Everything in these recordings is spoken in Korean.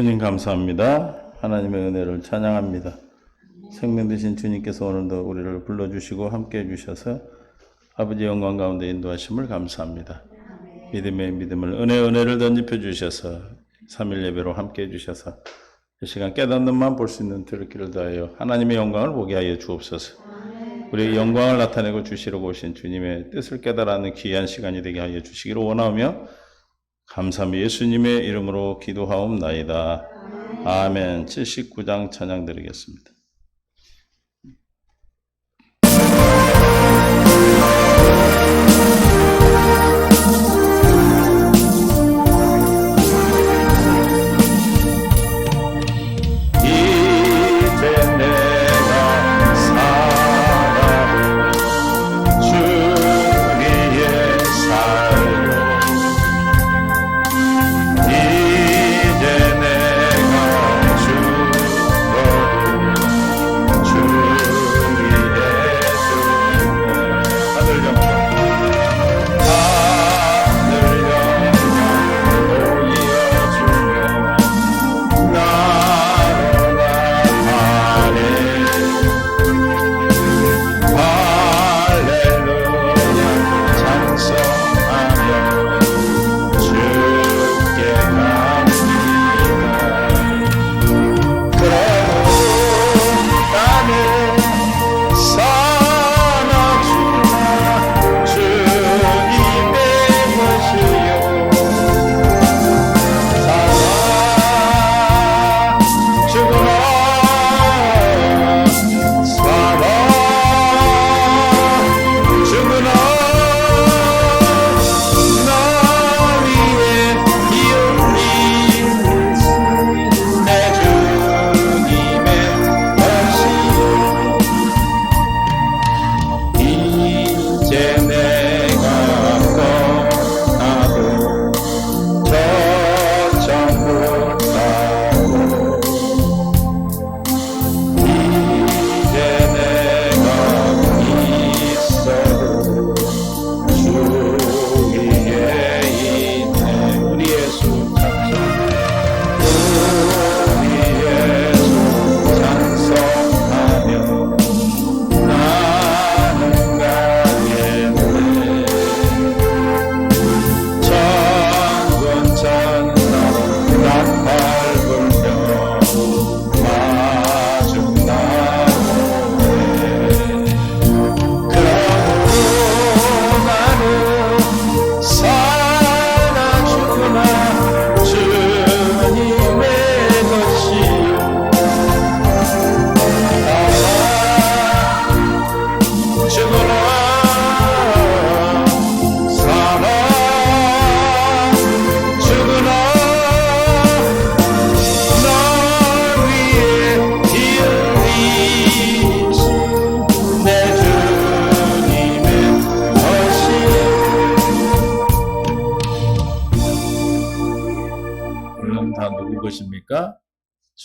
주님 감사합니다. 하나님의 은혜를 찬양합니다. 생명 되신 주님께서 오늘도 우리를 불러주시고 함께해 주셔서 아버지 영광 가운데 인도하심을 감사합니다. 믿음의 믿음을 은혜를 던집혀 주셔서 3일 예배로 함께해 주셔서 이 시간 깨닫는 만 볼 수 있는 들을 다하여 하나님의 영광을 보게 하여 주옵소서. 우리의 영광을 나타내고 주시려고 오신 주님의 뜻을 깨달아는 귀한 시간이 되게 하여 주시기를 원하며 감사합니다. 예수님의 이름으로 기도하옵나이다. 아멘. 79장 찬양 드리겠습니다.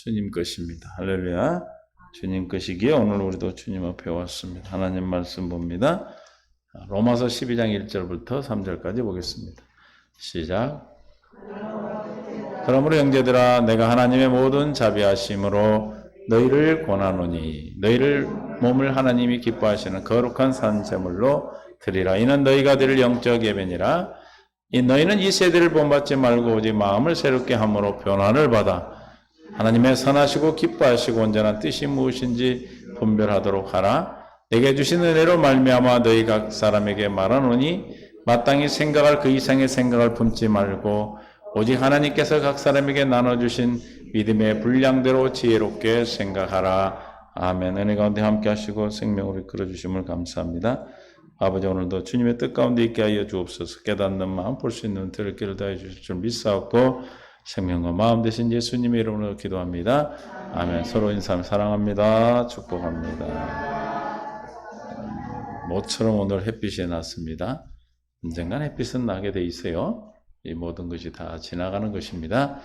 주님 것입니다. 할렐루야. 주님 것이기에 오늘 우리도 주님 앞에 왔습니다. 하나님 말씀 봅니다. 로마서 12장 1절부터 3절까지 보겠습니다. 시작. 그러므로 형제들아 내가 하나님의 모든 자비하심으로 너희를 권하노니 너희를 몸을 하나님이 기뻐하시는 거룩한 산 제물로 드리라. 이는 너희가 드릴 영적 예배니라. 너희는 이 세대를 본받지 말고 오직 마음을 새롭게 함으로 변화를 받아 하나님의 선하시고 기뻐하시고 온전한 뜻이 무엇인지 분별하도록 하라. 내게 주신 은혜로 말미암아 너희 각 사람에게 말하노니 마땅히 생각할 그 이상의 생각을 품지 말고 오직 하나님께서 각 사람에게 나눠주신 믿음의 분량대로 지혜롭게 생각하라. 아멘. 은혜 가운데 함께 하시고 생명으로 이끌어주심을 감사합니다. 아버지 오늘도 주님의 뜻 가운데 있게 하여 주옵소서. 깨닫는 마음 볼 수 있는 들을 길을 다해 주실 줄 믿사옵고 생명과 마음 되신 예수님의 이름으로 기도합니다. 아멘. 서로 인사하며 사랑합니다. 축복합니다. 모처럼 오늘 햇빛이 났습니다. 언젠간 햇빛은 나게 돼 있어요. 이 모든 것이 다 지나가는 것입니다.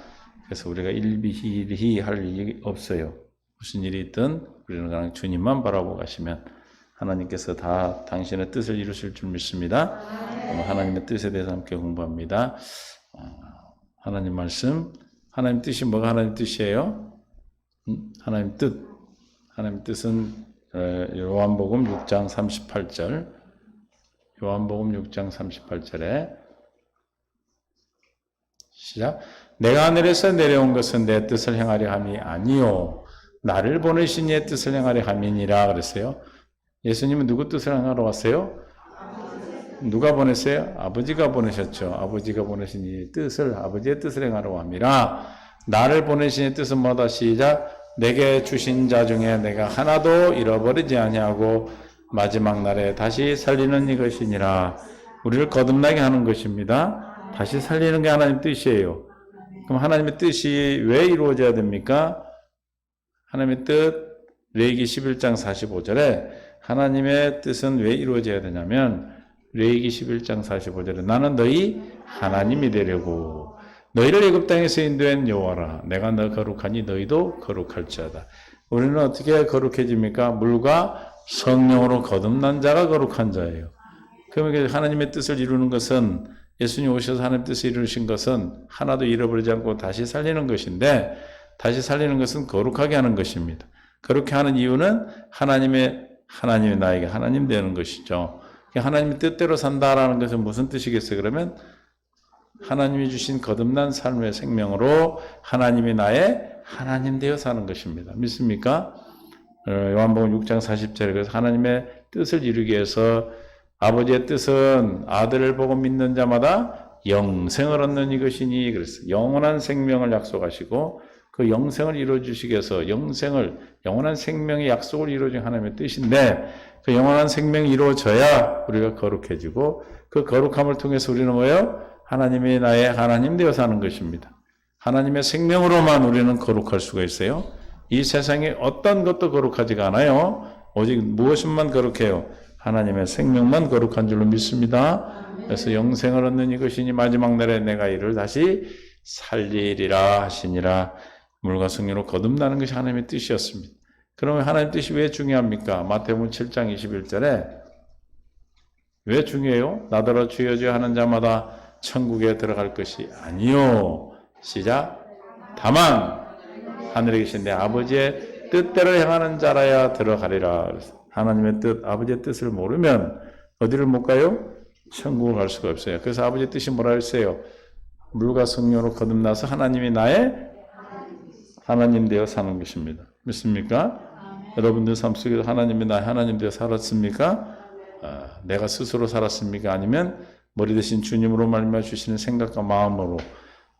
그래서 우리가 일비일히 할 일이 없어요. 무슨 일이 있든 우리는 그냥 주님만 바라보고 가시면 하나님께서 다 당신의 뜻을 이루실 줄 믿습니다. 하나님의 뜻에 대해서 함께 공부합니다. 하나님 말씀 하나님 뜻이 뭐가 하나님 뜻이에요? 하나님 뜻. 하나님 뜻은 요한복음 6장 38절. 요한복음 6장 38절에 시작. 내가 하늘에서 내려온 것은 내 뜻을 행하려 함이 아니요 나를 보내신 이의 뜻을 행하려 함이니라 그랬어요. 예수님은 누구 뜻을 행하러 왔어요? 누가 보냈어요? 아버지가 보내셨죠. 아버지가 보내신 이의 뜻을 아버지의 뜻을 행하러 함이라. 나를 보내신 이의 뜻은 뭐다? 시작. 내게 주신 자 중에 내가 하나도 잃어버리지 아니하고 마지막 날에 다시 살리는 이것이니라. 우리를 거듭나게 하는 것입니다. 다시 살리는 게 하나님 뜻이에요. 그럼 하나님의 뜻이 왜 이루어져야 됩니까? 하나님의 뜻, 레위기 11장 45절에 하나님의 뜻은 왜 이루어져야 되냐면 레위기 11장 45절에 나는 너희 하나님이 되려고 너희를 애굽 땅에서 인도한 여호와라. 내가 너 거룩하니 너희도 거룩할지어다. 우리는 어떻게 거룩해집니까? 물과 성령으로 거듭난 자가 거룩한 자예요. 그러면 하나님의 뜻을 이루는 것은 예수님 오셔서 하나님의 뜻을 이루신 것은 하나도 잃어버리지 않고 다시 살리는 것인데 다시 살리는 것은 거룩하게 하는 것입니다. 그렇게 하는 이유는 하나님이 나에게 하나님 되는 것이죠. 하나님의 뜻대로 산다라는 것은 무슨 뜻이겠어요? 그러면 하나님이 주신 거듭난 삶의 생명으로 하나님이 나의 하나님 되어 사는 것입니다. 믿습니까? 요한복음 6장 40절에 그래서 하나님의 뜻을 이루기 위해서 아버지의 뜻은 아들을 보고 믿는 자마다 영생을 얻는 이것이니 그랬어요. 영원한 생명을 약속하시고 그 영생을 이루어주시기 위해서 영원한 생명의 약속을 이루어준 하나님의 뜻인데 그 영원한 생명이 이루어져야 우리가 거룩해지고 그 거룩함을 통해서 우리는 뭐예요? 하나님이 나의 하나님 되어 사는 것입니다. 하나님의 생명으로만 우리는 거룩할 수가 있어요. 이 세상에 어떤 것도 거룩하지가 않아요. 오직 무엇만 거룩해요? 하나님의 생명만 거룩한 줄로 믿습니다. 그래서 영생을 얻는 이것이니 마지막 날에 내가 이를 다시 살리리라 하시니라. 물과 성령으로 거듭나는 것이 하나님의 뜻이었습니다. 그러면 하나님의 뜻이 왜 중요합니까? 마태복음 7장 21절에 왜 중요해요? 나더러 주여 주여 하는 자마다 천국에 들어갈 것이 아니요. 시작. 다만 하늘에 계신 내 아버지의 뜻대로 행하는 자라야 들어가리라. 하나님의 뜻, 아버지의 뜻을 모르면 어디를 못 가요? 천국을 갈 수가 없어요. 그래서 아버지의 뜻이 뭐라 했어요? 물과 성령으로 거듭나서 하나님이 나의 하나님 되어 사는 것입니다. 믿습니까? 여러분들 삶 속에서 하나님이 나의 하나님 되어 살았습니까? 내가 스스로 살았습니까? 아니면 머리 대신 주님으로 말미암아 주시는 생각과 마음으로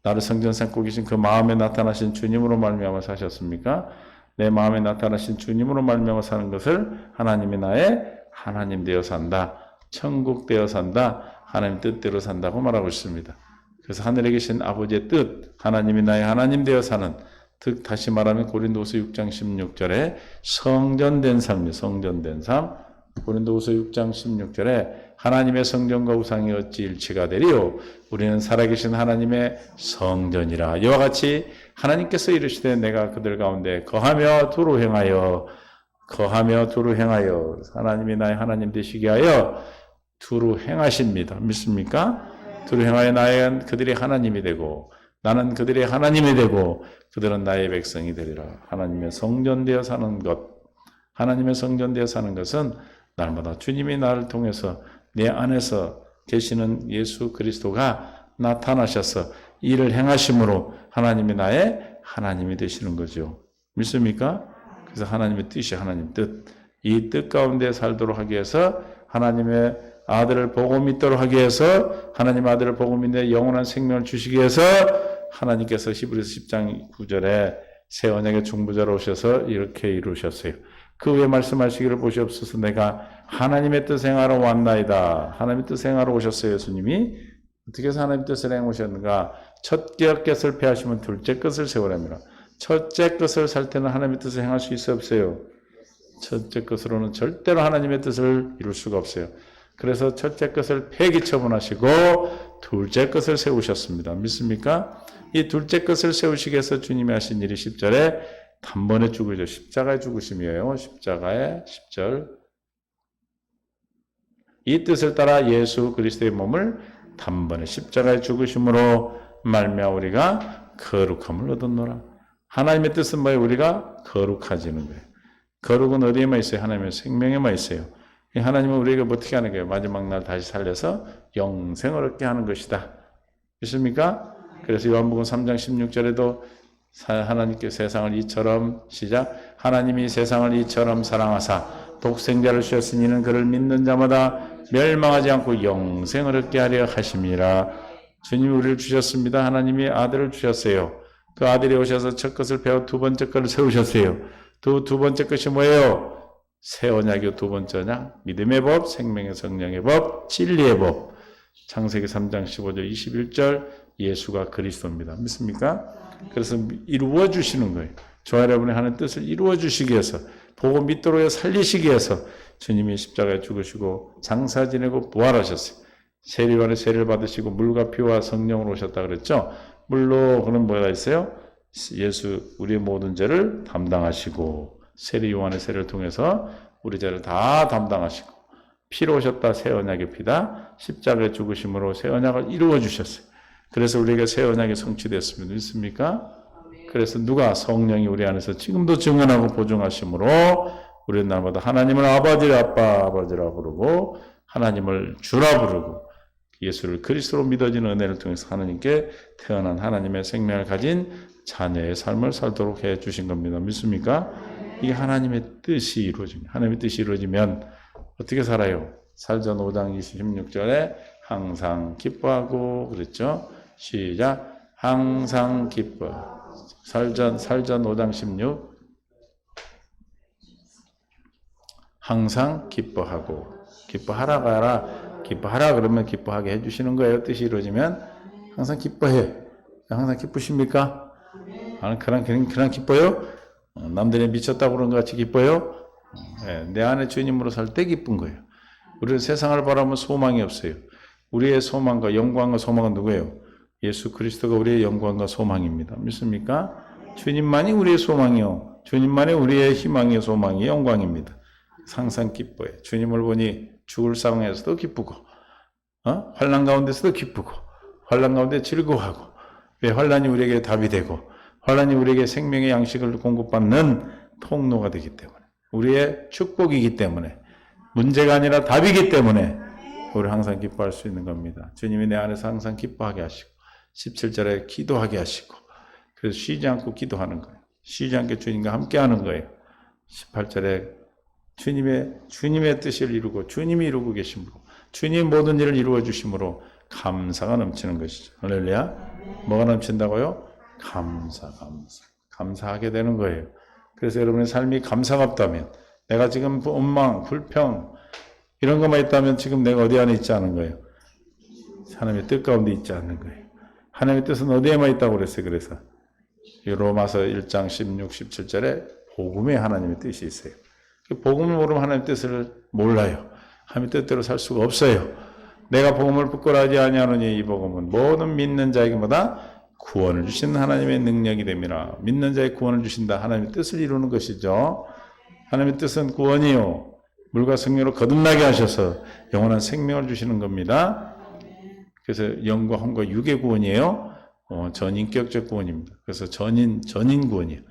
나를 성전 삼고 계신 그 마음에 나타나신 주님으로 말미암아 사셨습니까? 내 마음에 나타나신 주님으로 말미암아 사는 것을 하나님이 나의 하나님 되어 산다. 천국 되어 산다. 하나님 뜻대로 산다고 말하고 있습니다. 그래서 하늘에 계신 아버지의 뜻, 하나님이 나의 하나님 되어 사는, 즉 다시 말하면 고린도후서 6장 16절에 성전된 삶이에요. 성전된 삶. 고린도후서 6장 16절에 하나님의 성전과 우상이 어찌 일치가 되리요? 우리는 살아계신 하나님의 성전이라. 이와 같이 하나님께서 이르시되 내가 그들 가운데 거하며 두루 행하여 하나님이 나의 하나님 되시게 하여 두루 행하십니다. 믿습니까? 두루 행하여 나의 그들이 하나님이 되고 나는 그들의 하나님이 되고 그들은 나의 백성이 되리라. 하나님의 성전되어 사는 것, 하나님의 성전되어 사는 것은 날마다 주님이 나를 통해서 내 안에서 계시는 예수 그리스도가 나타나셔서 일을 행하심으로 하나님이 나의 하나님이 되시는 거죠. 믿습니까? 그래서 하나님의 뜻이 하나님 뜻. 이 뜻 가운데 살도록 하기 위해서 하나님의 아들을 보고 믿도록 하기 위해서 하나님의 아들을 보고 믿는 영원한 생명을 주시기 위해서 하나님께서 히브리서 10장 9절에 새 언약의 중보자로 오셔서 이렇게 이루셨어요. 그 후에 말씀하시기를 보시옵소서 내가 하나님의 뜻 행하러 왔나이다. 하나님의 뜻 행하러 오셨어요. 예수님이. 어떻게 해서 하나님의 뜻을 행하셨는가? 첫째 것을 폐하시면 둘째 것을 세우랍니다. 첫째 것을 살 때는 하나님의 뜻을 행할 수 있어 없어요? 첫째 것으로는 절대로 하나님의 뜻을 이룰 수가 없어요. 그래서 첫째 것을 폐기 처분하시고 둘째 것을 세우셨습니다. 믿습니까? 이 둘째 것을 세우시기 위해서 주님이 하신 일이 10절에 단번에 죽으죠. 십자가의 죽으심이에요. 십자가의 10절. 이 뜻을 따라 예수 그리스도의 몸을 단번에 십자가의 죽으심으로 말미암아 우리가 거룩함을 얻었노라. 하나님의 뜻은 뭐예요? 우리가 거룩해지는 거예요. 거룩은 어디에만 있어요? 하나님의 생명에만 있어요. 하나님은 우리에게 어떻게 하는 거예요? 마지막 날 다시 살려서 영생을 얻게 하는 것이다. 믿습니까? 그래서 요한복음 3장 16절에도 하나님께 세상을 이처럼 시작 하나님이 세상을 이처럼 사랑하사 독생자를 주셨으니 이는 그를 믿는 자마다 멸망하지 않고 영생을 얻게 하려 하심이라. 주님이 우리를 주셨습니다. 하나님이 아들을 주셨어요. 그 아들이 오셔서 첫 것을 배워 두 번째 것을 세우셨어요. 두 번째 것이 뭐예요? 새 언약의 두 번째 언약, 믿음의 법, 생명의 성령의 법, 진리의 법. 창세기 3장 15절 21절 예수가 그리스도입니다. 믿습니까? 그래서 이루어 주시는 거예요. 저와 여러분의 하는 뜻을 이루어 주시기 위해서 보고 믿도록 살리시기 위해서 주님이 십자가에 죽으시고 장사 지내고 부활하셨어요. 세리요한의 세례를 받으시고 물과 피와 성령으로 오셨다 그랬죠. 물로 그는 뭐가 있어요? 예수 우리의 모든 죄를 담당하시고 세리요한의 세례를 통해서 우리 죄를 다 담당하시고 피로 오셨다. 새 언약의 피다. 십자가의 죽으심으로 새 언약을 이루어 주셨어요. 그래서 우리에게 새 언약이 성취됐습니다. 믿습니까? 그래서 누가? 성령이 우리 안에서 지금도 증언하고 보증하심으로 우리는 날마다 하나님을 아버지라 아빠 아버지라 부르고 하나님을 주라 부르고 예수를 그리스도로 믿어지는 은혜를 통해서 하나님께 태어난 하나님의 생명을 가진 자녀의 삶을 살도록 해 주신 겁니다. 믿습니까? 이게 하나님의 뜻이 이루어집니다. 하나님의 뜻이 이루어지면 어떻게 살아요? 살전 5장 26절에 항상 기뻐하고 그랬죠? 시작. 항상 기뻐. 살전 5장 16. 항상 기뻐하고. 기뻐하라가 아니라 기뻐하라 그러면 기뻐하게 해주시는 거예요. 뜻이 이루어지면 항상 기뻐해. 항상 기쁘십니까? 그냥 기뻐요? 남들이 미쳤다고 그런 것 같이 기뻐요? 내 안에 주님으로 살 때 기쁜 거예요. 우리는 세상을 바라보면 소망이 없어요. 우리의 소망과 영광과 소망은 누구예요? 예수 그리스도가 우리의 영광과 소망입니다. 믿습니까? 주님만이 우리의 소망이요. 주님만이 우리의 희망이요, 소망이요, 영광입니다. 항상 기뻐해. 주님을 보니 죽을 상황에서도 기쁘고, 환난 가운데서도 기쁘고, 환난 가운데 즐거워하고, 왜 환난이 우리에게 답이 되고, 환난이 우리에게 생명의 양식을 공급받는 통로가 되기 때문에, 우리의 축복이기 때문에, 문제가 아니라 답이기 때문에 우리 항상 기뻐할 수 있는 겁니다. 주님이 내 안에서 항상 기뻐하게 하시고 17절에 기도하게 하시고 그래서 쉬지 않고 기도하는 거예요. 쉬지 않게 주님과 함께하는 거예요. 18절에 주님의 뜻을 이루고 주님이 이루고 계심으로 주님 모든 일을 이루어 주심으로 감사가 넘치는 것이죠. 할렐루야. 뭐가 넘친다고요? 감사하게 되는 거예요. 그래서 여러분의 삶이 감사가 없다면 내가 지금 원망, 불평 이런 것만 있다면 지금 내가 어디 안에 있지 않은 거예요. 하나님의 뜻 가운데 있지 않는 거예요. 하나님의 뜻은 어디에만 있다고 그랬어요. 그래서 로마서 1장 16, 17절에 복음에 하나님의 뜻이 있어요. 복음을 모르면 하나님의 뜻을 몰라요. 하나님의 뜻대로 살 수가 없어요. 내가 복음을 부끄러워하지 아니하노니 이 복음은 모든 믿는 자에게마다 구원을 주시는 하나님의 능력이 됩니다. 믿는 자의 구원을 주신다. 하나님의 뜻을 이루는 것이죠. 하나님의 뜻은 구원이요. 물과 성령으로 거듭나게 하셔서 영원한 생명을 주시는 겁니다. 그래서 영과 혼과 육의 구원이에요. 전인격적 구원입니다. 그래서 전인 구원이에요.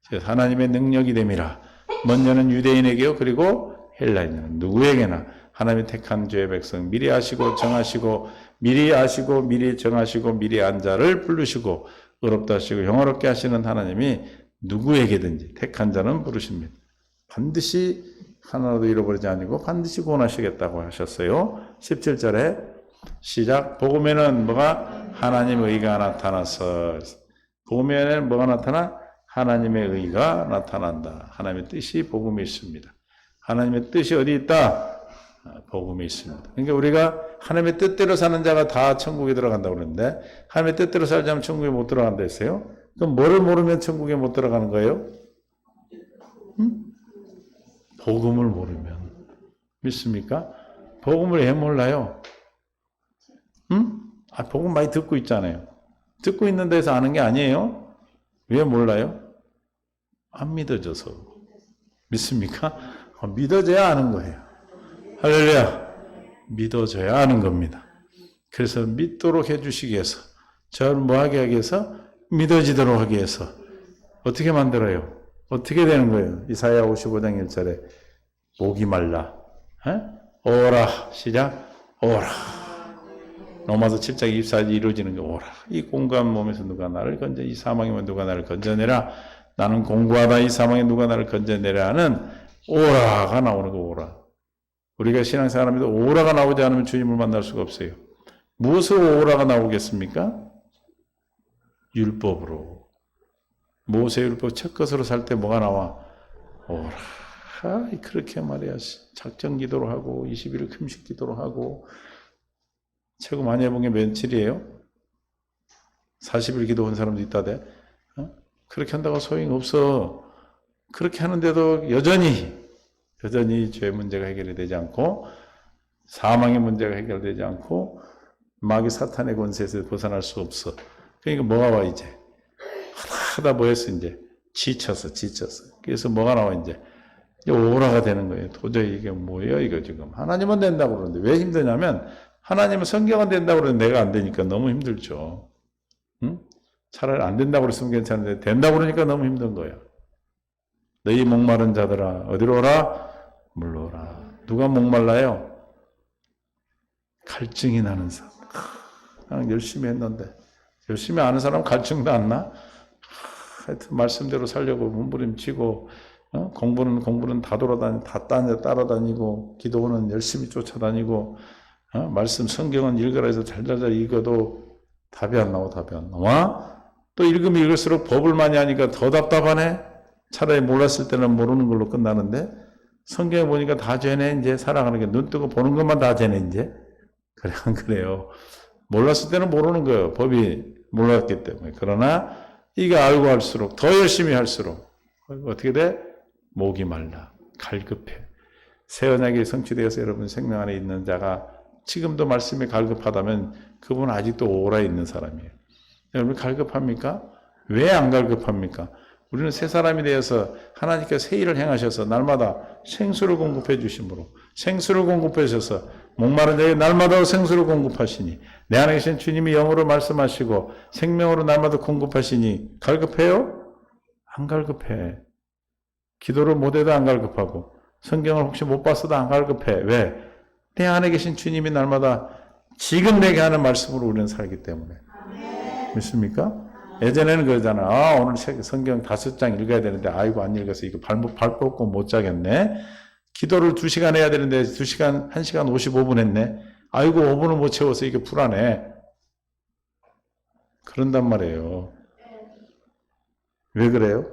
그래서 하나님의 능력이 됨이라. 먼저는 유대인에게요. 그리고 헬라인은 누구에게나 하나님의 택한 죄의 백성 미리 아시고 정하시고 미리 아시고 미리 정하시고 미리 안 자를 부르시고 의롭다 하시고 영화롭게 하시는 하나님이 누구에게든지 택한 자는 부르십니다. 반드시 하나도 잃어버리지 아니고 반드시 구원하시겠다고 하셨어요. 17절에 시작. 복음에는 뭐가? 하나님의 의가 나타나서. 복음에는 뭐가 나타나? 하나님의 의가 나타난다. 하나님의 뜻이 복음에 있습니다. 하나님의 뜻이 어디 있다? 복음에 있습니다. 그러니까 우리가 하나님의 뜻대로 사는 자가 다 천국에 들어간다고 그러는데 하나님의 뜻대로 살지 않으면 천국에 못 들어간다 했어요. 그럼 뭐를 모르면 천국에 못 들어가는 거예요? 복음을 모르면. 믿습니까? 복음을 왜 몰라요? 복음 많이 듣고 있잖아요. 듣고 있는 데서 아는 게 아니에요. 왜 몰라요? 안 믿어져서. 믿습니까? 믿어져야 아는 거예요. 할렐루야. 믿어져야 아는 겁니다. 그래서 믿도록 해주시기 위해서 저를 뭐하게 하기 위해서? 믿어지도록 하기 위해서 어떻게 만들어요? 어떻게 되는 거예요? 이사야 55장 1절에 목이 말라. 오라. 시작. 오라. 로마서 7장 24절에 이루어지는 게 오라. 이 공고한 몸에서 누가 나를 건져, 이 사망에만 누가 나를 건져내라. 나는 공고하다. 이 사망에 누가 나를 건져내라 하는 오라가 나오는 거, 오라. 우리가 신앙생활하면서 오라가 나오지 않으면 주님을 만날 수가 없어요. 무엇으로 오라가 나오겠습니까? 율법으로. 모세율법 첫 것으로 살 때 뭐가 나와? 오라. 그렇게 말이야. 작정 기도로 하고 20일 금식 기도로 하고 최고 많이 해본 게 며칠이에요? 40일 기도한 사람도 있다대. 그렇게 한다고 소용이 없어. 그렇게 하는데도 여전히 죄 문제가 해결이 되지 않고 사망의 문제가 해결되지 않고 마귀 사탄의 권세에서 벗어날 수 없어. 그러니까 뭐가 와 이제? 하다 뭐했어 이제? 지쳤어. 그래서 뭐가 나와 이제 오라가 되는 거예요. 도저히 이게 뭐예요 이거 지금. 하나님은 된다고 그러는데 왜 힘드냐면 하나님은 성경은 된다고 그러는데 내가 안 되니까 너무 힘들죠. 응? 차라리 안 된다고 그랬으면 괜찮은데 된다고 그러니까 너무 힘든 거예요. 너희 목마른 자들아 어디로 오라? 물러오라. 누가 목말라요? 갈증이 나는 사람. 나는 열심히 했는데 열심히 아는 사람 갈증도 안 나? 하여튼 말씀대로 살려고 몸부림치고 공부는 다 따라다니고 기도는 열심히 쫓아다니고 말씀 성경은 읽으라 해서 잘잘 읽어도 답이 안 나와? 또 읽으면 읽을수록 법을 많이 하니까 더 답답하네? 차라리 몰랐을 때는 모르는 걸로 끝나는데 성경에 보니까 다 죄네 이제 살아가는 게 눈 뜨고 보는 것만 다 죄네 이제. 그래 안 그래요? 몰랐을 때는 모르는 거예요. 법이 몰랐기 때문에. 그러나 이게 알고 할수록 더 열심히 할수록 어떻게 돼? 목이 말라. 갈급해. 새 언약이 성취되어서 여러분 생명 안에 있는 자가 지금도 말씀이 갈급하다면 그분은 아직도 오라 있는 사람이에요. 여러분 갈급합니까? 왜 안 갈급합니까? 우리는 새 사람이 되어서 하나님께서 새 일을 행하셔서 날마다 생수를 공급해 주심으로 생수를 공급해 주셔서 목마른 자에게 날마다 생수를 공급하시니 내 안에 계신 주님이 영으로 말씀하시고 생명으로 날마다 공급하시니 갈급해요? 안 갈급해. 기도를 못해도 안 갈급하고 성경을 혹시 못 봤어도 안 갈급해. 왜? 내 안에 계신 주님이 날마다 지금 내게 하는 말씀으로 우리는 살기 때문에. 믿습니까? 예전에는 그러잖아. 오늘 성경 5장 읽어야 되는데 아이고 안 읽어서 이거 발 뻗고 못 자겠네. 기도를 2시간 해야 되는데 1시간 55분 했네. 아이고 5분을 못 채워서 이게 불안해. 그런단 말이에요. 왜 그래요?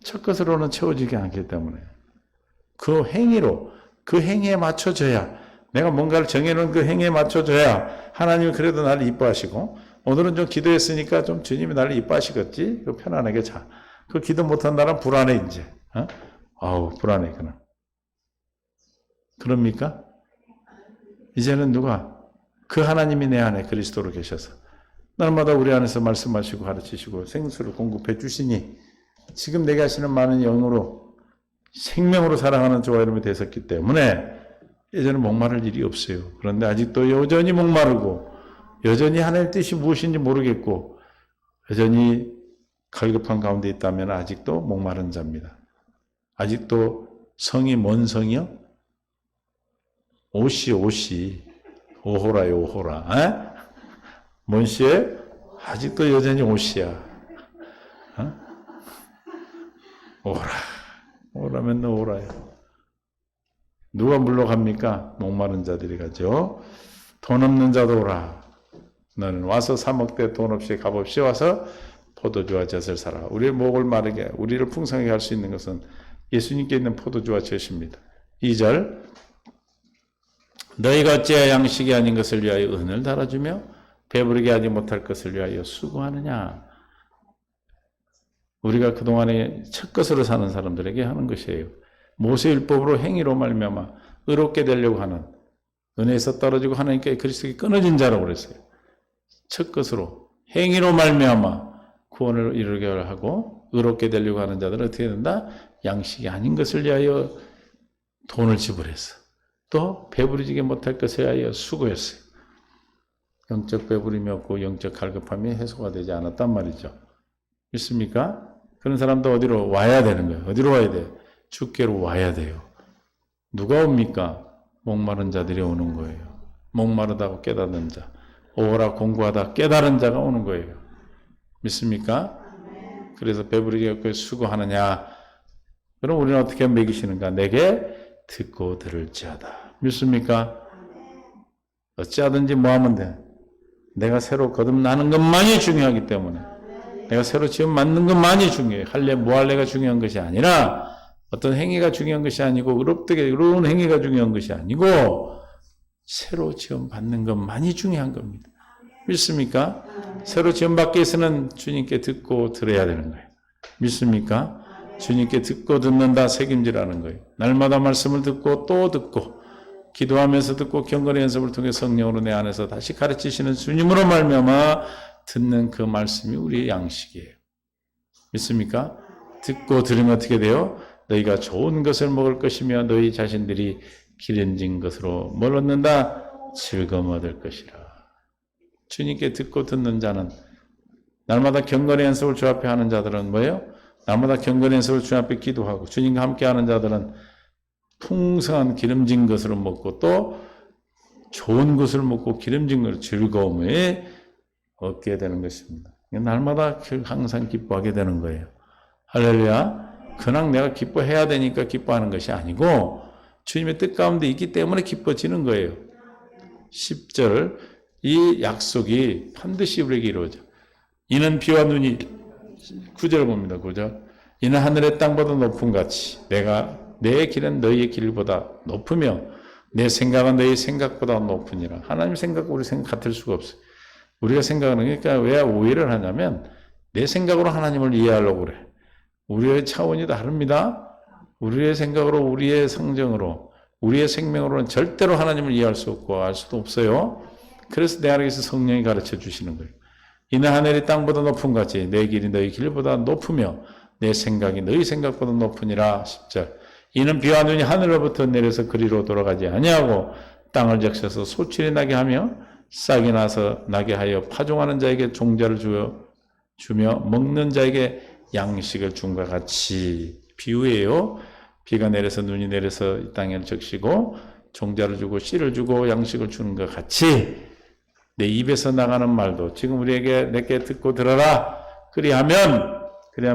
첫 것으로는 채워지지 않기 때문에. 그 행위에 맞춰져야 내가 뭔가를 정해놓은 그 행위에 맞춰줘야 하나님이 그래도 나를 이뻐하시고 오늘은 좀 기도했으니까 좀 주님이 나를 이뻐하시겠지? 편안하게 자. 그 기도 못한 날은 불안해 이제. 아우 불안해 그는. 그럽니까? 이제는 누가? 그 하나님이 내 안에 그리스도로 계셔서 날마다 우리 안에서 말씀하시고 가르치시고 생수를 공급해 주시니 지금 내게 하시는 많은 영으로 생명으로 살아가는 저와 여러분이 되셨기 때문에 예전에 목마를 일이 없어요. 그런데 아직도 여전히 목마르고 여전히 하나님의 뜻이 무엇인지 모르겠고 여전히 갈급한 가운데 있다면 아직도 목마른 자입니다. 아직도 성이 뭔 성이요? 오시 오호라요 오호라. 뭔 시에? 아직도 여전히 오시야. 오라면 너 오라요. 누가 물러갑니까? 목마른 자들이 가죠. 돈 없는 자도 오라. 너는 와서 사 먹되 돈 없이 값 없이 와서 포도주와 젖을 사라. 우리의 목을 마르게 우리를 풍성하게 할 수 있는 것은 예수님께 있는 포도주와 젖입니다. 2절 너희가 어찌하여 양식이 아닌 것을 위하여 은을 달아주며 배부르게 하지 못할 것을 위하여 수고하느냐. 우리가 그동안에 첫 것으로 사는 사람들에게 하는 것이에요. 모세율법으로 행위로 말미암아 의롭게 되려고 하는 은혜에서 떨어지고 하나님께 그리스도께 끊어진 자라고 그랬어요. 첫 것으로 행위로 말미암아 구원을 이루게 하고 의롭게 되려고 하는 자들은 어떻게 된다? 양식이 아닌 것을 위하여 돈을 지불했어. 또 배부르지게 못할 것을 위하여 수고했어요. 영적 배부림이 없고 영적 갈급함이 해소가 되지 않았단 말이죠. 믿습니까? 그런 사람도 어디로 와야 되는 거예요. 어디로 와야 돼요? 주께로 와야 돼요. 누가 옵니까? 목마른 자들이 오는 거예요. 목마르다고 깨닫는 자, 오라 공부하다 깨달은 자가 오는 거예요. 믿습니까? 그래서 배부르게 없고 수고하느냐? 그럼 우리는 어떻게 먹이시는가? 내게 듣고 들을지어다. 믿습니까? 어찌하든지 뭐하면 돼. 내가 새로 거듭나는 것만이 중요하기 때문에, 내가 새로 지금 만든 것만이 중요해요. 할래 뭐 할래가 중요한 것이 아니라, 어떤 행위가 중요한 것이 아니고 의로운 행위가 중요한 것이 아니고 새로 지음 받는 것만이 중요한 겁니다. 믿습니까? 새로 지음 받기 위해서는 주님께 듣고 들어야 되는 거예요. 믿습니까? 주님께 듣고 듣는다 책임지라는 거예요. 날마다 말씀을 듣고 또 듣고 기도하면서 듣고 경건의 연습을 통해 성령으로 내 안에서 다시 가르치시는 주님으로 말미암아 듣는 그 말씀이 우리의 양식이에요. 믿습니까? 듣고 들으면 어떻게 돼요? 너희가 좋은 것을 먹을 것이며 너희 자신들이 기름진 것으로 뭘 얻는다? 즐거움 얻을 것이라. 주님께 듣고 듣는 자는, 날마다 경건의 연습을 주 앞에 하는 자들은 뭐예요? 날마다 경건의 연습을 주 앞에 기도하고 주님과 함께 하는 자들은 풍성한 기름진 것으로 먹고 또 좋은 것을 먹고 기름진 것을 즐거움을 얻게 되는 것입니다. 날마다 항상 기뻐하게 되는 거예요. 할렐루야. 그냥 내가 기뻐해야 되니까 기뻐하는 것이 아니고 주님의 뜻 가운데 있기 때문에 기뻐지는 거예요. 10절, 이 약속이 반드시 우리에게 이루어져. 이는 비와 눈이, 9절 봅니다. 9절. 이는 하늘의 땅보다 높은 같이 내 길은 너희의 길보다 높으며 내 생각은 너희 생각보다 높으니라. 하나님 생각과 우리 생각 같을 수가 없어요. 우리가 생각하는, 그러니까 왜 오해를 하냐면 내 생각으로 하나님을 이해하려고 그래. 우리의 차원이 다릅니다. 우리의 생각으로, 우리의 성정으로, 우리의 생명으로는 절대로 하나님을 이해할 수 없고 알 수도 없어요. 그래서 내 안에서 성령이 가르쳐 주시는 거예요. 이는 하늘이 땅보다 높은 같이 내 길이 너희 길보다 높으며 내 생각이 너희 생각보다 높으니라. 10절. 이는 비와 눈이 하늘로부터 내려서 그리로 돌아가지 아니하고 땅을 적셔서 소출이 나게 하며 싹이 나서 나게 하여 파종하는 자에게 종자를 주며 먹는 자에게 양식을 준과 같이. 비유예요. 비가 내려서 눈이 내려서 이 땅에 적시고 종자를 주고 씨를 주고 양식을 주는 것 같이 내 입에서 나가는 말도 지금 우리에게 내게 듣고 들어라. 그리하면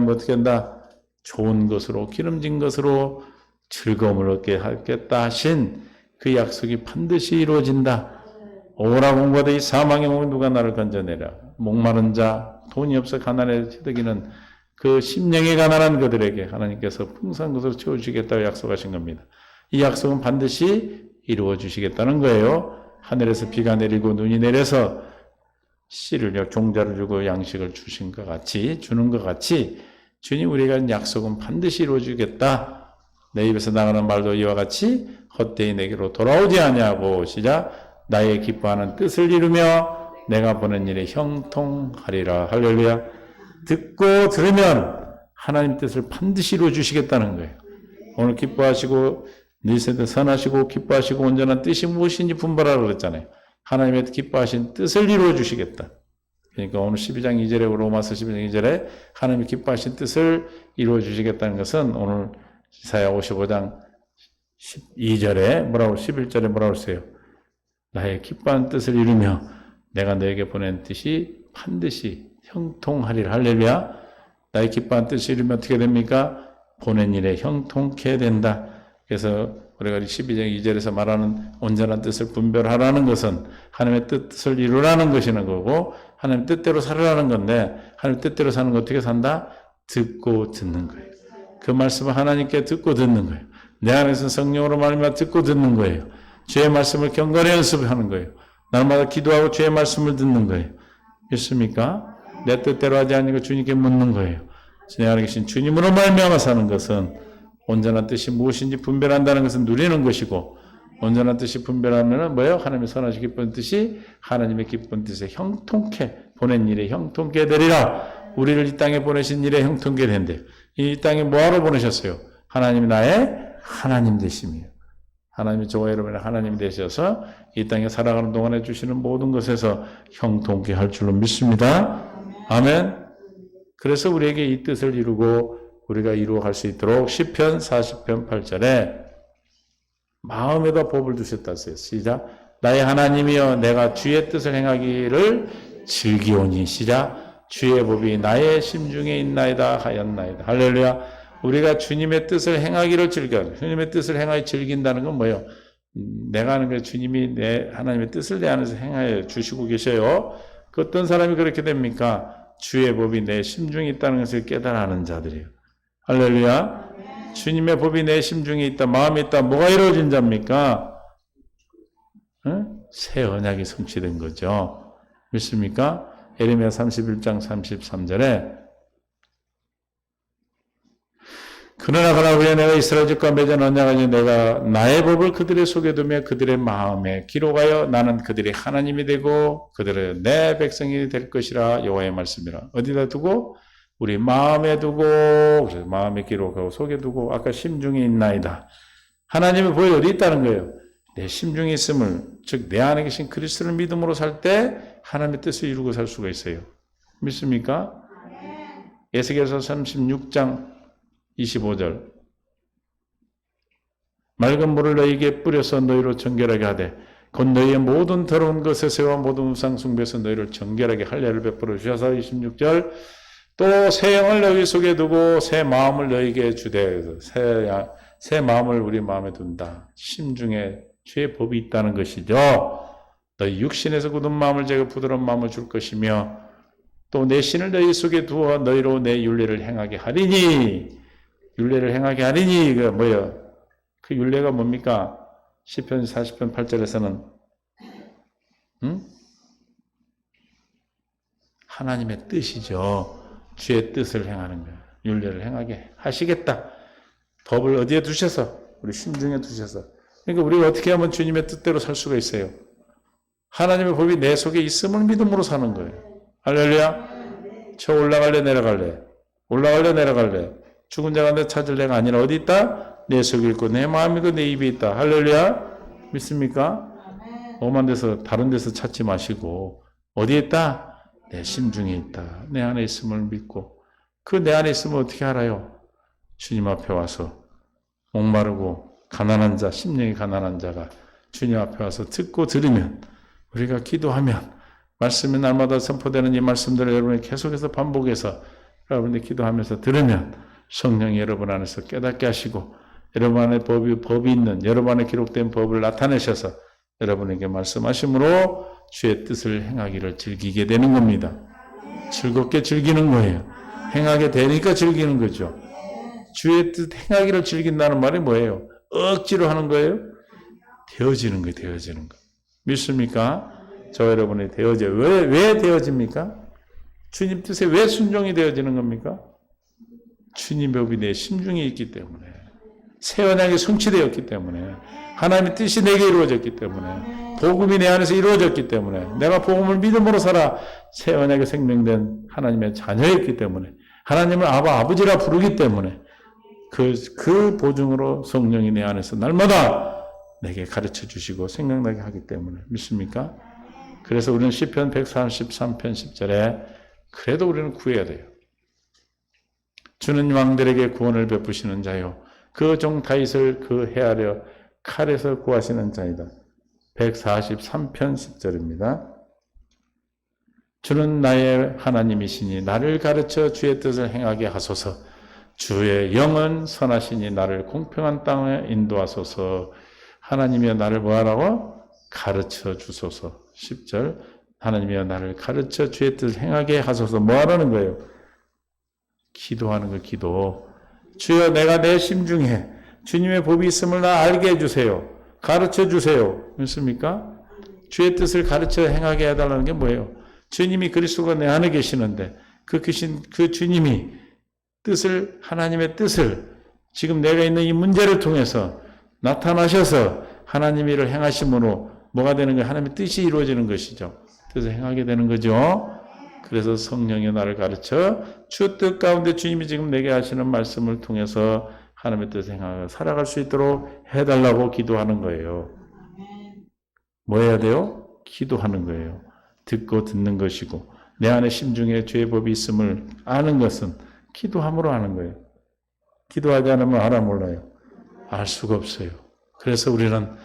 어떻게 한다? 좋은 것으로 기름진 것으로 즐거움을 얻게 하겠다 하신 그 약속이 반드시 이루어진다. 오라 공부하다 이 사망의 몸에 누가 나를 건져내라. 목마른 자, 돈이 없어 가난에 치드기는 그 심령이 가난한 그들에게 하나님께서 풍성한 것으로 채워주시겠다고 약속하신 겁니다. 이 약속은 반드시 이루어 주시겠다는 거예요. 하늘에서 비가 내리고 눈이 내려서 씨를 종자를 주고 양식을 주신 것 같이, 주는 것 같이 주님 우리가 한 약속은 반드시 이루어 주겠다. 내 입에서 나가는 말도 이와 같이 헛되이 내게로 돌아오지 아니하고 시작 나의 기뻐하는 뜻을 이루며 내가 보낸 일에 형통하리라. 할렐루야. 듣고 들으면 하나님 뜻을 반드시 이루어 주시겠다는 거예요. 오늘 기뻐하시고 너희세대 선하시고 기뻐하시고 온전한 뜻이 무엇인지 분별하라고 그랬잖아요. 하나님의 기뻐하신 뜻을 이루어 주시겠다. 그러니까 오늘 12장 2절에 로마서 12장 2절에 하나님이 기뻐하신 뜻을 이루어 주시겠다는 것은 오늘 이사야 55장 12절에 뭐라고 11절에 뭐라고 했어요? 나의 기뻐한 뜻을 이루며 내가 너에게 보낸 뜻이 반드시 형통하리라. 할렐루야. 나의 기뻐한 뜻을 이루면 어떻게 됩니까? 보낸 일에 형통케 된다. 그래서 우리가 12장 2절에서 말하는 온전한 뜻을 분별하라는 것은 하나님의 뜻을 이루라는 것이는 거고 하나님 뜻대로 살으라는 건데 하나님 뜻대로 사는 거 어떻게 산다? 듣고 듣는 거예요. 그 말씀을 하나님께 듣고 듣는 거예요. 내 안에서 성령으로 말미암아 듣고 듣는 거예요. 주의 말씀을 경건히 연습하는 거예요. 날마다 기도하고 주의 말씀을 듣는 거예요. 믿습니까? 내 뜻대로 하지 않으니까 주님께 묻는 거예요. 내 안에 계신 주님으로 말미암아 사는 것은 온전한 뜻이 무엇인지 분별한다는 것은 누리는 것이고 온전한 뜻이 분별하면 뭐예요? 하나님의 선하시 기쁜 뜻이 하나님의 기쁜 뜻에 형통케 보낸 일에 형통케 되리라. 우리를 이 땅에 보내신 일에 형통케 된대요. 이 땅에 뭐하러 보내셨어요? 하나님이 나의 하나님 되심이에요. 하나님이 저와 여러분의 하나님이 되셔서 이 땅에 살아가는 동안에 주시는 모든 것에서 형통케 할 줄로 믿습니다. 아멘. 그래서 우리에게 이 뜻을 이루고 우리가 이루어갈 수 있도록 시편 40편 8절에 마음에다 법을 두셨다 했어요. 시작. 나의 하나님이여 내가 주의 뜻을 행하기를 즐기오니. 시작. 주의 법이 나의 심중에 있나이다 하였나이다. 할렐루야. 우리가 주님의 뜻을 행하기를 즐겨. 주님의 뜻을 행하기 즐긴다는 건 뭐예요? 내가 하는 게 주님이 내 하나님의 뜻을 내 안에서 행하여 주시고 계셔요. 그 어떤 사람이 그렇게 됩니까? 주의 법이 내 심중에 있다는 것을 깨달아 하는 자들이에요. 할렐루야. 주님의 법이 내 심중에 있다, 마음에 있다. 뭐가 이루어진 자입니까? 새 언약이 성취된 거죠. 믿습니까? 예레미야 31장 33절에 그러나 후에 내가 이스라엘 집과 맺은 언약을 내가 나의 법을 그들의 속에 두며 그들의 마음에 기록하여 나는 그들의 하나님이 되고 그들의 내 백성이 될 것이라 여호와의 말씀이라. 어디다 두고? 우리 마음에 두고, 그래서 마음에 기록하고 속에 두고, 아까 심중에 있나이다. 하나님의 법이 어디 있다는 거예요? 내 심중에 있음을, 즉 내 안에 계신 그리스도를 믿음으로 살 때 하나님의 뜻을 이루고 살 수가 있어요. 믿습니까? 에스겔서 36장 25절. 맑은 물을 너희에게 뿌려서 너희로 정결하게 하되 곧 너희의 모든 더러운 것에서와 모든 우상 숭배에서 너희를 정결하게 할례를 베풀어 주셔서 26절. 또 새 영을 너희 속에 두고 새 마음을 너희에게 주되. 새 마음을 우리 마음에 둔다. 심중에 주의 법이 있다는 것이죠. 너희 육신에서 굳은 마음을 제가 부드러운 마음을 줄 것이며 또 내 신을 너희 속에 두어 너희로 내 율례를 행하게 하리니. 율례를 행하게 하리니. 그 뭐예요? 그 율례가 뭡니까? 시편 40편 8절에서는 하나님의 뜻이죠. 주의 뜻을 행하는 거예요. 율례를 행하게 하시겠다. 법을 어디에 두셔서? 우리 심중에 두셔서. 그러니까 우리가 어떻게 하면 주님의 뜻대로 살 수가 있어요? 하나님의 법이 내 속에 있음을 믿음으로 사는 거예요. 할렐루야. 저 올라갈래 내려갈래. 올라갈래 내려갈래. 죽은 자가 내 찾을래가 아니라 어디 있다? 내 속에 있고 내 마음이 있고 내 입에 있다. 할렐루야. 믿습니까? 오만 데서 다른 데서 찾지 마시고 어디에 있다? 내 심중에 있다. 내 안에 있음을 믿고 그 내 안에 있음을 어떻게 알아요? 주님 앞에 와서 목마르고 가난한 자, 심령이 가난한 자가 주님 앞에 와서 듣고 들으면 우리가 기도하면 말씀이 날마다 선포되는 이 말씀들을 여러분이 계속해서 반복해서 여러분이 기도하면서 들으면 성령이 여러분 안에서 깨닫게 하시고 여러분 안에 법이 있는 여러분 안에 기록된 법을 나타내셔서 여러분에게 말씀하심으로 주의 뜻을 행하기를 즐기게 되는 겁니다. 즐겁게 즐기는 거예요. 행하게 되니까 즐기는 거죠. 주의 뜻 행하기를 즐긴다는 말이 뭐예요? 억지로 하는 거예요? 되어지는 거예요. 되어지는 거. 믿습니까? 저 여러분이 되어져요. 왜 되어집니까? 주님 뜻에 왜 순종이 되어지는 겁니까? 주님의 법이 내 심중에 있기 때문에 새 언약이 성취되었기 때문에 하나님의 뜻이 내게 이루어졌기 때문에 복음이 내 안에서 이루어졌기 때문에 내가 복음을 믿음으로 살아 새 언약에 생명된 하나님의 자녀였기 때문에 하나님을 아버지라 부르기 때문에 그 보증으로 성령이 내 안에서 날마다 내게 가르쳐 주시고 생각나게 하기 때문에 믿습니까? 그래서 우리는 시편 133편 10절에 그래도 우리는 구해야 돼요. 주는 왕들에게 구원을 베푸시는 자요 그 종 다윗을 그 헤아려 칼에서 구하시는 자이다. 143편 10절입니다. 주는 나의 하나님이시니 나를 가르쳐 주의 뜻을 행하게 하소서. 주의 영은 선하시니 나를 공평한 땅에 인도하소서. 하나님이여 나를 뭐하라고? 가르쳐 주소서. 10절 하나님이여 나를 가르쳐 주의 뜻을 행하게 하소서. 뭐하라는 거예요? 기도하는 거 기도. 주여 내가 내 심중에 주님의 법이 있음을 나 알게 해주세요. 가르쳐 주세요. 믿습니까? 주의 뜻을 가르쳐 행하게 해달라는 게 뭐예요? 주님이 그리스도가 내 안에 계시는데 그 주님이 뜻을 하나님의 뜻을 지금 내가 있는 이 문제를 통해서 나타나셔서 하나님의 일을 행하심으로 뭐가 되는 거예요? 하나님의 뜻이 이루어지는 것이죠. 뜻을 행하게 되는 거죠. 그래서 성령이 나를 가르쳐 주 뜻 가운데 주님이 지금 내게 하시는 말씀을 통해서 하나님의 뜻을 행하며 살아갈 수 있도록 해달라고 기도하는 거예요. 뭐 해야 돼요? 기도하는 거예요. 듣고 듣는 것이고 내 안에 심중에 죄의 법이 있음을 아는 것은 기도함으로 아는 거예요. 기도하지 않으면 알아 몰라요. 알 수가 없어요. 그래서 우리는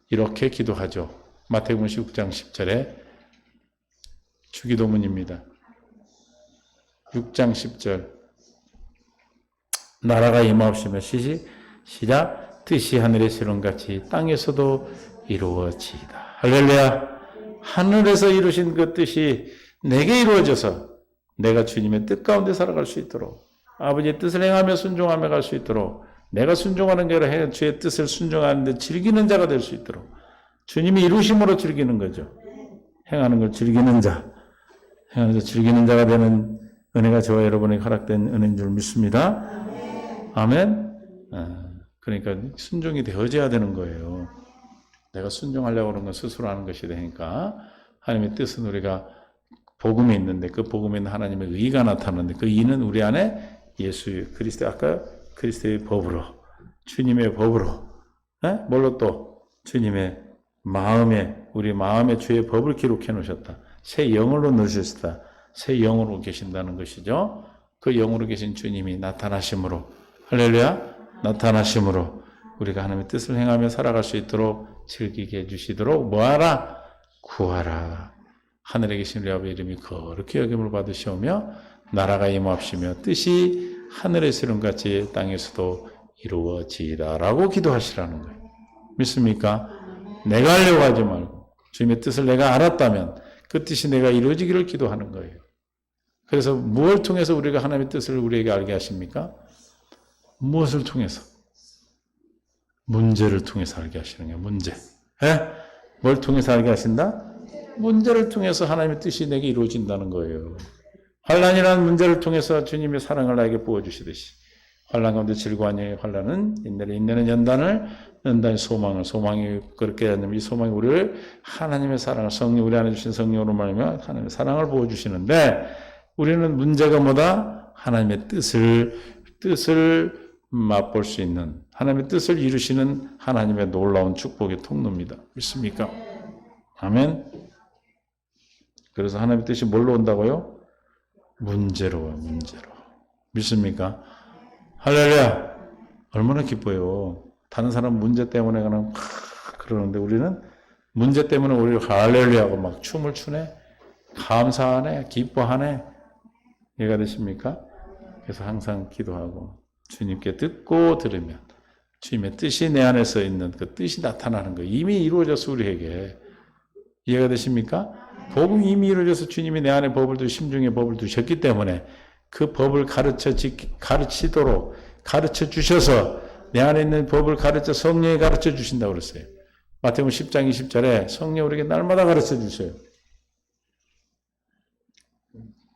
이렇게 기도하죠. 마태복음 6장 10절에 주기도문입니다. 6장 10절 나라가 임하옵시며 시작 뜻이 하늘에서 이룬같이 땅에서도 이루어지이다. 할렐루야. 하늘에서 이루신 그 뜻이 내게 이루어져서 내가 주님의 뜻 가운데 살아갈 수 있도록 아버지의 뜻을 행하며 순종하며 갈 수 있도록 내가 순종하는 게 아니라 주의 뜻을 순종하는데 즐기는 자가 될 수 있도록 주님이 이루심으로 즐기는 거죠. 행하는 걸 즐기는 자, 행하는 자 즐기는 자가 되는 은혜가 저와 여러분에게 허락된 은혜인 줄 믿습니다. 아멘. 그러니까 순종이 되어져야 되는 거예요. 내가 순종하려고 하는 건 스스로 하는 것이 되니까 하나님의 뜻은 우리가 복음에 있는데 그 복음에 있는 하나님의 의가 나타나는데 그 의는 우리 안에 예수 그리스도 아까 그리스도의 법으로 주님의 법으로 뭘로 또 주님의 마음에 우리 마음에 주의 법을 기록해 놓으셨다. 새 영으로 넣으셨다. 새 영으로 계신다는 것이죠. 그 영으로 계신 주님이 나타나심으로 할렐루야 나타나심으로 우리가 하나님의 뜻을 행하며 살아갈 수 있도록 즐기게 해주시도록 뭐하라? 구하라. 하늘에 계신 우리 아버지 이름이 거룩히 여김을 받으시오며 나라가 임하옵시며 뜻이 하늘에서 이룬같이 땅에서도 이루어지이다 라고 기도하시라는 거예요. 믿습니까? 내가 하려고 하지 말고 주님의 뜻을 내가 알았다면 그 뜻이 내가 이루어지기를 기도하는 거예요. 그래서 무엇을 통해서 우리가 하나님의 뜻을 우리에게 알게 하십니까? 무엇을 통해서? 문제를 통해서 알게 하시는 거예요. 문제. 뭘 통해서 알게 하신다? 문제를 통해서 하나님의 뜻이 내게 이루어진다는 거예요. 환난이라는 문제를 통해서 주님의 사랑을 나에게 부어주시듯이 환난 가운데 즐거워하니 환난은 인내를 인내는 연단이 소망을 소망이 그렇게 하냐면 이 소망이 우리를 하나님의 사랑을 성령 우리 안에 주신 성령으로 말하며 하나님의 사랑을 부어주시는데 우리는 문제가 뭐다? 하나님의 뜻을 맛볼 수 있는 하나님의 뜻을 이루시는 하나님의 놀라운 축복의 통로입니다. 믿습니까? 아멘. 그래서 하나님의 뜻이 뭘로 온다고요? 문제로 와, 문제로. 믿습니까? 할렐루야. 얼마나 기뻐요. 다른 사람은 문제 때문에 그냥 그러는데 우리는 문제 때문에 우리 할렐루야하고 막 춤을 추네. 감사하네. 기뻐하네. 이해가 되십니까? 그래서 항상 기도하고 주님께 듣고 들으면 주님의 뜻이 내 안에서 있는 그 뜻이 나타나는 거예요. 이미 이루어졌어 우리에게. 이해가 되십니까? 복음이 이미 이루어져서 주님이 내 안에 법을 심중에 법을 두셨기 때문에 그 법을 가르치도록 가르쳐 주셔서 내 안에 있는 법을 가르쳐 성령이 가르쳐 주신다고 그랬어요. 마태복음 10장 20절에 성령 우리에게 날마다 가르쳐 주셔요.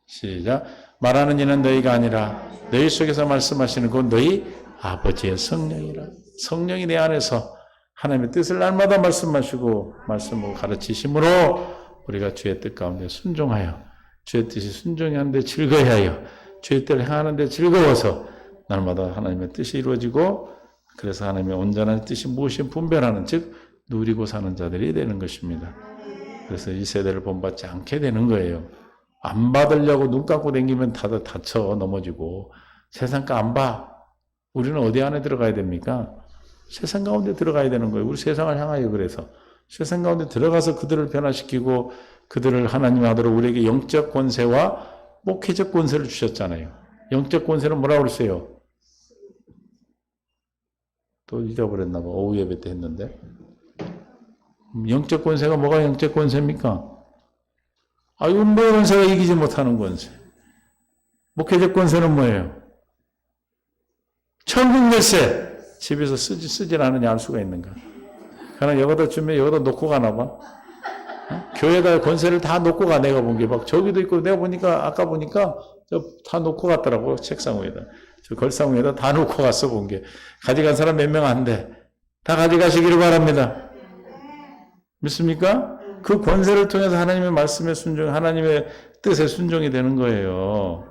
시작. 말하는 이는 너희가 아니라 너희 속에서 말씀하시는 곧 너희 아버지의 성령이라. 성령이 내 안에서 하나님의 뜻을 날마다 말씀하시고 말씀을 가르치심으로 우리가 주의 뜻 가운데 순종하여 주의 뜻이 순종하는데 즐거워하여 주의 뜻을 행하는데 즐거워서 날마다 하나님의 뜻이 이루어지고 그래서 하나님의 온전한 뜻이 무엇이 분별하는 즉 누리고 사는 자들이 되는 것입니다. 그래서 이 세대를 본받지 않게 되는 거예요. 안 받으려고 눈 감고 다니면 다들 다쳐 넘어지고 세상 거 안 봐. 우리는 어디 안에 들어가야 됩니까? 세상 가운데 들어가야 되는 거예요. 우리 세상을 향하여 그래서 세상 가운데 들어가서 그들을 변화시키고 그들을 하나님 하도록 우리에게 영적 권세와 목회적 권세를 주셨잖아요. 영적 권세는 뭐라고 그랬어요? 또 잊어버렸나 봐. 오후 예배 때 했는데. 영적 권세가 뭐가 영적 권세입니까? 운동 권세가 이기지 못하는 권세. 목회적 권세는 뭐예요? 천국 열쇠. 집에서 쓰질 않으냐 알 수가 있는가? 그러나 여기다 주면 여기다 놓고 가나 봐. 교회에다 권세를 다 놓고 가. 내가 본 게 막 저기도 있고 내가 보니까 아까 보니까 다 놓고 갔더라고. 책상 위에다. 저 걸상 위에다 다 놓고 갔어 본 게. 가져간 사람 몇 명 안 돼. 다 가져가시기를 바랍니다. 믿습니까? 그 권세를 통해서 하나님의 말씀에 순종, 하나님의 뜻에 순종이 되는 거예요.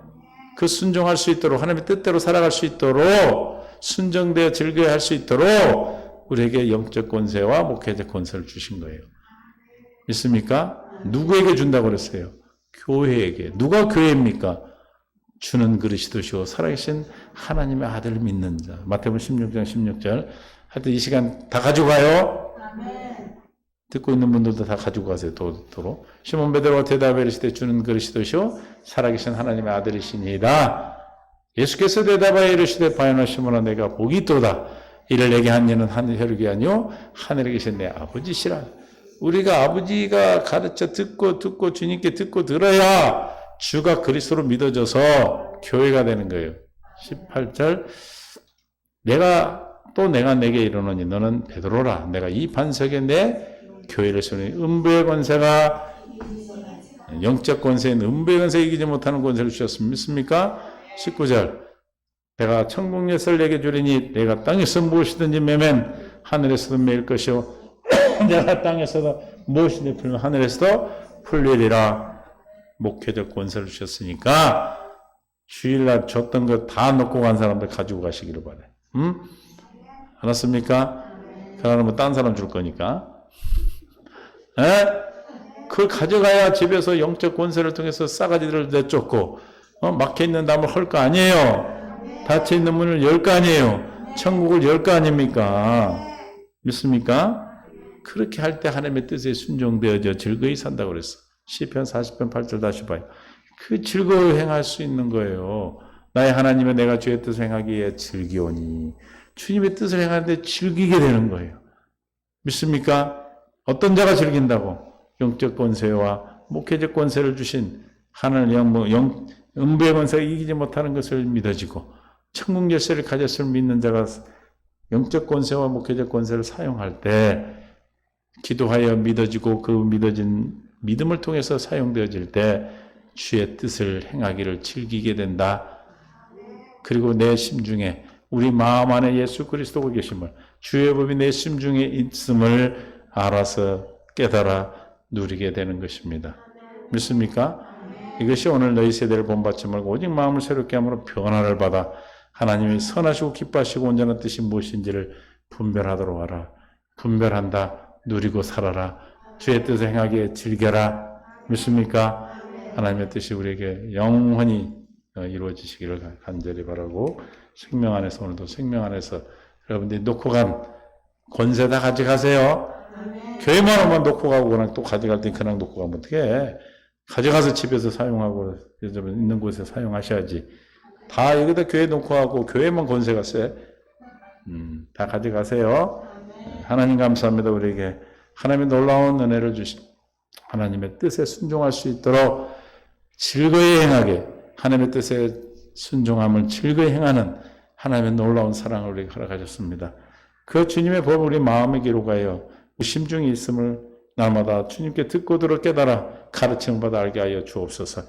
그 순종할 수 있도록 하나님의 뜻대로 살아갈 수 있도록 순정되어 즐거워야 할 수 있도록 우리에게 영적 권세와 목회적 권세를 주신 거예요. 믿습니까? 누구에게 준다고 그랬어요? 교회에게. 누가 교회입니까? 주는 그리스도시오 살아계신 하나님의 아들을 믿는 자. 마태복음 16장 16절. 하여튼 이 시간 다 가지고 가요. 듣고 있는 분들도 다 가지고 가세요. 도로. 시몬 베드로가 대답해 이르시되 주는 그리스도시오 살아계신 하나님의 아들이시니이다. 예수께서 대답하여 이르시되 바요나 시몬아 내가 복이 있도다. 이를 내게 한 이는 혈육이 아니요 하늘에 계신 내 아버지시라. 우리가 아버지가 가르쳐 듣고 주님께 듣고 들어야 주가 그리스도로 믿어져서 교회가 되는 거예요. 18절 내가 내게 이르노니 너는 베드로라. 내가 이 반석에 내 교회를 세우니 음부의 권세가 영적 권세인 음부의 권세 이기지 못하는 권세를 주셨습니다. 믿습니까? 19절 내가 천국 열쇠를 내게 주리니 내가 땅에서 무엇이든지 매면 하늘에서도 매일 것이요 내가 땅에서도 무엇이든지 풀면 하늘에서도 풀리리라. 목회적 권세를 주셨으니까 주일날 줬던 거 다 놓고 간 사람들 가지고 가시기를 바래. 응? 알았습니까? 그러면 딴 사람 줄 거니까. 에? 그걸 가져가야 집에서 영적 권세를 통해서 싸가지들을 내쫓고 막혀있는 담을 헐 거 아니에요. 닫혀있는 문을 열 거 아니에요. 천국을 열 거 아닙니까? 믿습니까? 그렇게 할 때 하나님의 뜻에 순종되어져 즐거이 산다고 그랬어. 시편 40편 8절 다시 봐요. 그 즐거워 행할 수 있는 거예요. 나의 하나님의 내가 주의 뜻을 행하기에 즐기오니 주님의 뜻을 행하는데 즐기게 되는 거예요. 믿습니까? 어떤 자가 즐긴다고? 영적 권세와 목회적 권세를 주신 하나님 음부의 권세가 이기지 못하는 것을 믿어지고 천국 열쇠를 가졌을 믿는 자가 영적 권세와 목회적 권세를 사용할 때 기도하여 믿어지고 그 믿어진 믿음을 통해서 사용되어질 때 주의 뜻을 행하기를 즐기게 된다. 그리고 내 심중에 우리 마음 안에 예수 그리스도가 계심을 주의 법이 내 심중에 있음을 알아서 깨달아 누리게 되는 것입니다. 믿습니까? 이것이 오늘 너희 세대를 본받지 말고 오직 마음을 새롭게 함으로 변화를 받아 하나님이 선하시고 기뻐하시고 온전한 뜻이 무엇인지를 분별하도록 하라. 분별한다. 누리고 살아라. 주의 뜻을 행하기에 즐겨라. 믿습니까? 하나님의 뜻이 우리에게 영원히 이루어지시기를 간절히 바라고 생명 안에서 오늘도 생명 안에서 여러분들이 놓고 간 권세 다 가져가세요. 교회만 오면 놓고 가고 그냥 또 가져갈 때 그냥 놓고 가면 어떡해. 가져가서 집에서 사용하고 있는 곳에 사용하셔야지. 다 여기다 교회 놓고 가고 교회만 권세가 세. 다 가져가세요. 하나님 감사합니다. 우리에게 하나님의 놀라운 은혜를 주신 하나님의 뜻에 순종할 수 있도록 즐거이 행하게 하나님의 뜻에 순종함을 즐거이 행하는 하나님의 놀라운 사랑을 우리에게 허락하셨습니다. 그 주님의 법을 우리 마음에 기록하여 심중에 있음을 날마다 주님께 듣고 들어 깨달아 가르침을 받아 알게 하여 주옵소서.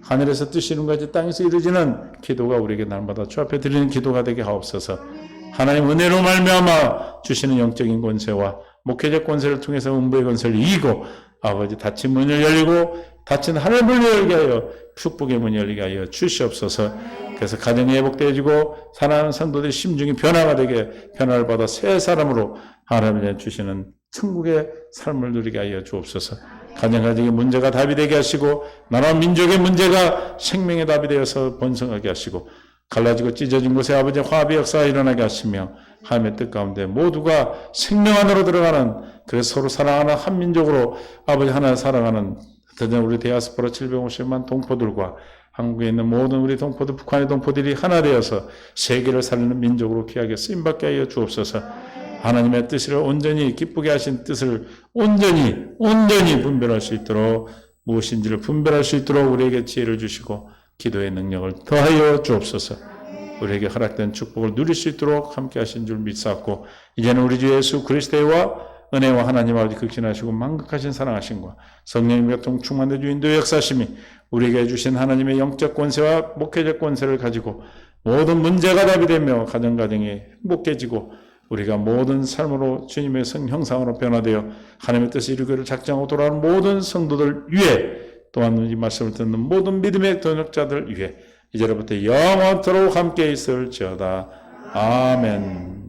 하늘에서 뜻이 이룬 것이 땅에서 이루어지는 기도가 우리에게 날마다 주 앞에 드리는 기도가 되게 하옵소서. 하나님 은혜로 말미암아 주시는 영적인 권세와 목회적 권세를 통해서 음부의 권세를 이기고 아버지 닫힌 문을 열리고 닫힌 하늘 문을 열게 하여 축복의 문을 열리게 하여 주시옵소서. 그래서 가정이 회복되어지고 사랑하는 성도들의 심중이 변화가 되게 변화를 받아 새 사람으로 하나님이 주시는 천국의 삶을 누리게 하여 주옵소서. 가정가정의 문제가 답이 되게 하시고 나라 민족의 문제가 생명의 답이 되어서 번성하게 하시고 갈라지고 찢어진 곳에 아버지의 화합의 역사가 일어나게 하시며 하나님의 뜻 가운데 모두가 생명 안으로 들어가는 그래서 서로 사랑하는 한 민족으로 아버지 하나 살아가는 우리 디아스포라 750만 동포들과 한국에 있는 모든 우리 동포들, 북한의 동포들이 하나 되어서 세계를 살리는 민족으로 귀하게 쓰임받게 하여 주옵소서. 하나님의 뜻을 온전히 기쁘게 하신 뜻을 온전히 분별할 수 있도록 무엇인지를 분별할 수 있도록 우리에게 지혜를 주시고 기도의 능력을 더하여 주옵소서. 우리에게 허락된 축복을 누릴 수 있도록 함께 하신 줄 믿사옵고 이제는 우리 주 예수 그리스도와 은혜와 하나님 아버지 극진하시고 만극하신 사랑하심과 성령님과 동충만의 주인도의 역사심이 우리에게 주신 하나님의 영적 권세와 목회적 권세를 가지고 모든 문제가 답이 되며 가정가정이 행복해지고 우리가 모든 삶으로 주님의 형상으로 변화되어 하나님의 뜻을 이루기를 작정하고 돌아오는 모든 성도들 위해 또한 이 말씀을 듣는 모든 믿음의 동역자들 위해 이제로부터 영원토록 함께 있을지어다. 아멘.